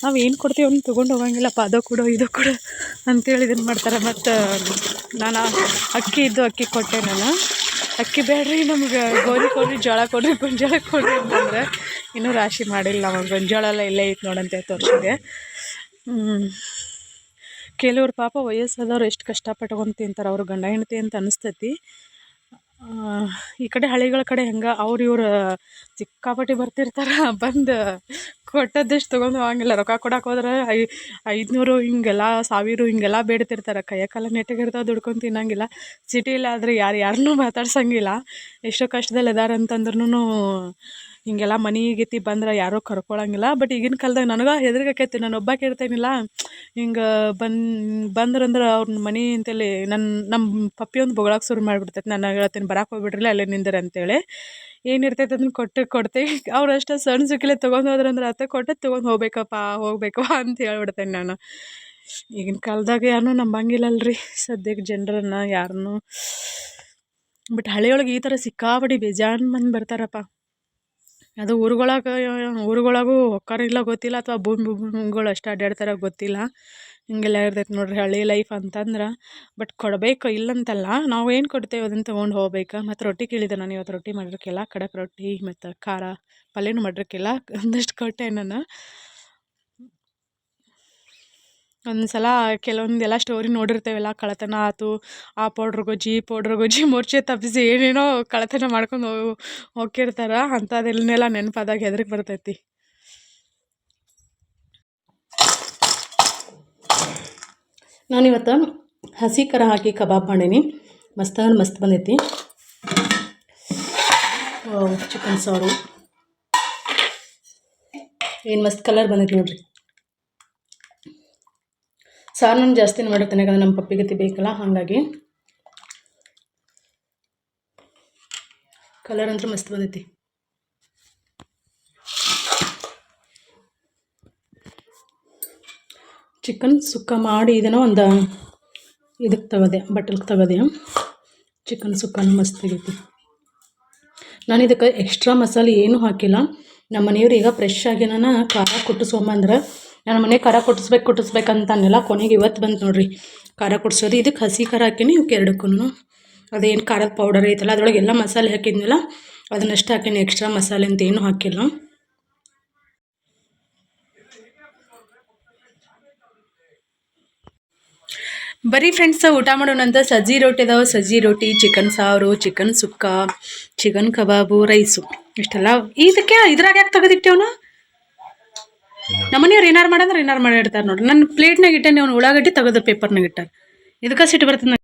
ನಾವು ಏನು ಕೊಡ್ತೀವಿ ಅವ್ನು ತೊಗೊಂಡು ಹೋಗಂಗಿಲ್ಲಪ್ಪ. ಅದು ಕೊಡು ಇದು ಕೊಡು ಅಂತೇಳಿ ಇದನ್ನು ಮಾಡ್ತಾರೆ. ಮತ್ತು ನಾನು ಅಕ್ಕಿ ಕೊಟ್ಟೆ. ನಾನು ಅಕ್ಕಿ ಬೇಡ್ರಿ, ನಮ್ಗೆ ಗೋಧಿ ಕೊಡ್ರಿ, ಜೋಳ ಕೊಡ್ರಿ, ಗೊಂಜಾಳ ಕೊಡ್ರಿ ಅಂತಂದ್ರೆ ಇನ್ನೂ ರಾಶಿ ಮಾಡಿಲ್ಲ. ನಾವು ಗೊಂಜಾಳ ಎಲ್ಲ ಇಲ್ಲೇ ಐತೆ ನೋಡಂತೆ ತೋರಿಸಿದೆ. ಕೆಲವ್ರು ಪಾಪ ವಯಸ್ಸಾದವ್ರು ಎಷ್ಟು ಕಷ್ಟಪಟ್ಕೊಂಡು ತಿಂತಾರೆ, ಅವರು ಗಂಡ ಹೆಂಡತಿ ಅಂತ ಅನಿಸ್ತೈತಿ. ಈ ಕಡೆ ಹಳ್ಳಿಗಳ ಕಡೆ ಹೆಂಗೆ ಇವ್ರು ಸಿಕ್ಕಾಪಟ್ಟಿ ಬರ್ತಿರ್ತಾರೆ. ಬಂದು ಕೊಟ್ಟದ್ದಷ್ಟು ತೊಗೊಂಡು ಹೋಗಂಗಿಲ್ಲ. ರೊಕ್ಕ ಕೊಡಕ್ಕೆ ಹೋದ್ರೆ 500 ಹಿಂಗೆಲ್ಲ 1000 ಹಿಂಗೆಲ್ಲ ಬೇಡ್ತಿರ್ತಾರೆ. ಕೈಯಕಾಲ ನೆಟ್ಟಗಿರ್ತಾವೆ, ದುಡ್ಕೊಂಡು ತಿನ್ನಂಗಿಲ್ಲ. ಸಿಟಿಲಾದರೆ ಯಾರನ್ನೂ ಮಾತಾಡ್ಸಂಗಿಲ್ಲ. ಎಷ್ಟೋ ಕಷ್ಟದಲ್ಲಿ ಇದಾರೆ ಅಂತಂದ್ರೂ ಹಿಂಗೆಲ್ಲ ಮನೆಗೆ ಬಂದ್ರೆ ಯಾರೂ ಕರ್ಕೊಳಂಗಿಲ್ಲ. ಬಟ್ ಈಗಿನ ಕಾಲದಾಗ ನನಗೆ ಹೆದರಿಕೆ. ನಾನು ಒಬ್ಬಾಕೆ ಇರ್ತೇನಿಲ್ಲ, ಹಿಂಗೆ ಬಂದ್ರಂದ್ರೆ ಅವ್ರನ್ನ ಮನೆ ಅಂತೇಳಿ ನಮ್ಮ ಪಪ್ಪಿ ಒಂದು ಬೊಗಳಕ್ಕೆ ಶುರು ಮಾಡಿಬಿಡ್ತೈತೆ. ನಾನು ಹೇಳ್ತೀನಿ ಬರಕ್ಕೆ ಹೋಗ್ಬಿಡ್ರಲ್ಲ ಅಲ್ಲೇ ನಿಂದಿರ ಅಂತೇಳಿ. ಏನಿರ್ತೈತೆ ಅದನ್ನು ಕೊಡ್ತೇವೆ. ಅವ್ರು ಅಷ್ಟೇ ಸಣ್ಣ ಸಿಕ್ಕಿಲೆ ತೊಗೊಂಡು ಹೋದ್ರಂದ್ರೆ ಅತ್ತೆ ಕೊಟ್ಟೆ ತೊಗೊಂಡು ಹೋಗ್ಬೇಕಪ್ಪ ಅಂತ ಹೇಳ್ಬಿಡ್ತೇನೆ ನಾನು. ಈಗಿನ ಕಾಲದಾಗ ಯಾರನ್ನೂ ನಂಬಂಗಿಲ್ಲಲ್ರಿ ಸದ್ಯಕ್ಕೆ ಜನರನ್ನ ಯಾರನ್ನೂ. ಬಟ್ ಹಳ್ಳಿಯೊಳಗೆ ಈ ಥರ ಸಿಕ್ಕಾಪಟ್ಟೆ ಬೇಜಾನ್ ಮಂದಿ ಬರ್ತಾರಪ್ಪ. ಅದು ಊರುಗಳಾಗೂ ಹೊಕ್ಕಾರಿಲ್ಲ ಗೊತ್ತಿಲ್ಲ, ಅಥವಾ ಭೂಮಿಗಳು ಅಷ್ಟು ಅಡ್ಡಾಡ್ತಾರ ಗೊತ್ತಿಲ್ಲ. ಹಿಂಗೆಲ್ಲ ಇರ್ತೈತೆ ನೋಡ್ರಿ ಹಳ್ಳಿ ಲೈಫ್ ಅಂತಂದ್ರೆ. ಬಟ್ ಕೊಡಬೇಕು ಇಲ್ಲಂತಲ್ಲ, ನಾವು ಏನು ಕೊಡ್ತೇವೆ ಅದನ್ನು ತೊಗೊಂಡು ಹೋಗ್ಬೇಕು. ಮತ್ತು ರೊಟ್ಟಿ ಕೇಳಿದೆ ನಾನು, ಇವತ್ತು ರೊಟ್ಟಿ ಮಾಡಿರ್ಕಿಲ್ಲ, ಖಡಕ್ ರೊಟ್ಟಿ ಮತ್ತು ಖಾರ ಪಲ್ಯನೂ ಮಾಡಿರ್ಕಿಲ್ಲ, ಒಂದಷ್ಟು ಕೊಟ್ಟೆ ನಾನು. ಒಂದು ಸಲ ಕೆಲವೊಂದೆಲ್ಲ ಸ್ಟೋರಿ ನೋಡಿರ್ತೇವಲ್ಲ, ಕಳ್ಳತನ ಆಯ್ತು, ಆ ಪೌಡ್ರ್ ಗೊಜ್ಜಿ ಮೂರ್ಛೆ ತಪ್ಪಿಸಿ ಏನೇನೋ ಕಳ್ಳತನ ಮಾಡ್ಕೊಂಡು ಹೋಗಿರ್ತಾರೆ. ಅಂಥದ್ದೆಲ್ಲ ನೆನಪಾದಾಗ ಹೆದರಿಕೆ ಬರ್ತೈತಿ. ನಾನಿವತ್ತು ಹಸಿ ಖಾರ ಹಾಕಿ ಕಬಾಬ್ ಮಾಡೀನಿ. ಮಸ್ತ್ ಬಂದೈತಿ. ಚಿಕನ್ ಸಾರು ಏನು ಮಸ್ತ್ ಕಲರ್ ಬಂದೈತಿ ನೋಡ್ರಿ. ಸಾರು ನಾನು ಜಾಸ್ತಿನೇ ಮಾಡಿರ್ತೇನೆ, ಯಾಕಂದ್ರೆ ನಮ್ಮ ಪಪ್ಪಿಗತಿ ಬೇಕಲ್ಲ, ಹಾಗಾಗಿ. ಕಲರ್ ಅಂತೂ ಮಸ್ತ್ ಬಂದೈತಿ. ಚಿಕನ್ ಸುಕ್ಕ ಮಾಡಿ ಇದನ್ನು ಒಂದು ಇದಕ್ಕೆ ತಗೋದೆ, ಬಟ್ಟಲ್ಗೆ ತಗೋದೆ. ಚಿಕನ್ ಸುಕ್ಕನೂ ಮಸ್ತ್ ಆಗೈತಿ. ನಾನು ಇದಕ್ಕೆ ಎಕ್ಸ್ಟ್ರಾ ಮಸಾಲೆ ಏನೂ ಹಾಕಿಲ್ಲ. ನಮ್ಮ ಮನೆಯವ್ರು ಈಗ ಫ್ರೆಶ್ ಆಗಿ ನಾನು ಖಾರ ಕುಟ್ಟಿಸ್ಕೊಂಬಂದ್ರೆ, ನನ್ನ ಮನೆ ಖಾರ ಕುಟ್ಟಿಸ್ಬೇಕಂತನ್ನೆಲ್ಲ, ಕೊನೆಗೆ ಇವತ್ತು ಬಂತು ನೋಡ್ರಿ ಖಾರ ಕುಟ್ಸೋದು. ಇದಕ್ಕೆ ಹಸಿ ಖಾರ ಹಾಕೀನಿ ಇವಕ್ಕೆ ಎರಡಕ್ಕೂ. ಅದೇನು ಖಾರದ ಪೌಡರ್ ಐತಲ್ಲ, ಅದರೊಳಗೆ ಎಲ್ಲ ಮಸಾಲೆ ಹಾಕಿದ್ನಲ್ಲ, ಅದನ್ನಷ್ಟು ಹಾಕೀನಿ. ಎಕ್ಸ್ಟ್ರಾ ಮಸಾಲೆ ಅಂತ ಏನೂ ಹಾಕಿಲ್ಲ. ಬರೀ ಫ್ರೆಂಡ್ಸ್ ಊಟ ಮಾಡೋಣಂತ ಸಜ್ಜಿ ರೊಟ್ಟಿ ಅದಾವೆ. ಸಜ್ಜಿ ರೊಟ್ಟಿ, ಚಿಕನ್ ಸಾರು, ಚಿಕನ್ ಸುಕ್ಕ, ಚಿಕನ್ ಕಬಾಬು, ರೈಸು ಇಷ್ಟೆಲ್ಲ. ಇದಕ್ಕೆ ಇದ್ರಾಗ ಯಾಕೆ ತೆಗೆದಿಟ್ಟೇವನು? ನಮ್ಮನೆಯವ್ರು ಏನಾರು ಮಾಡಿಡ್ತಾರೆ ನೋಡ್ರಿ. ನನ್ನ ಪ್ಲೇಟ್ನಾಗ ಇಟ್ಟೆ, ನೀವು ಉಳ್ಳಾಗಡ್ಡಿ ತೆಗೆದು ಪೇಪರ್ನಾಗ ಇಟ್ಟಾರೆ. ಇದಕ್ಕೆ ಸಿಟ್ಟು ಬರ್ತದೆ.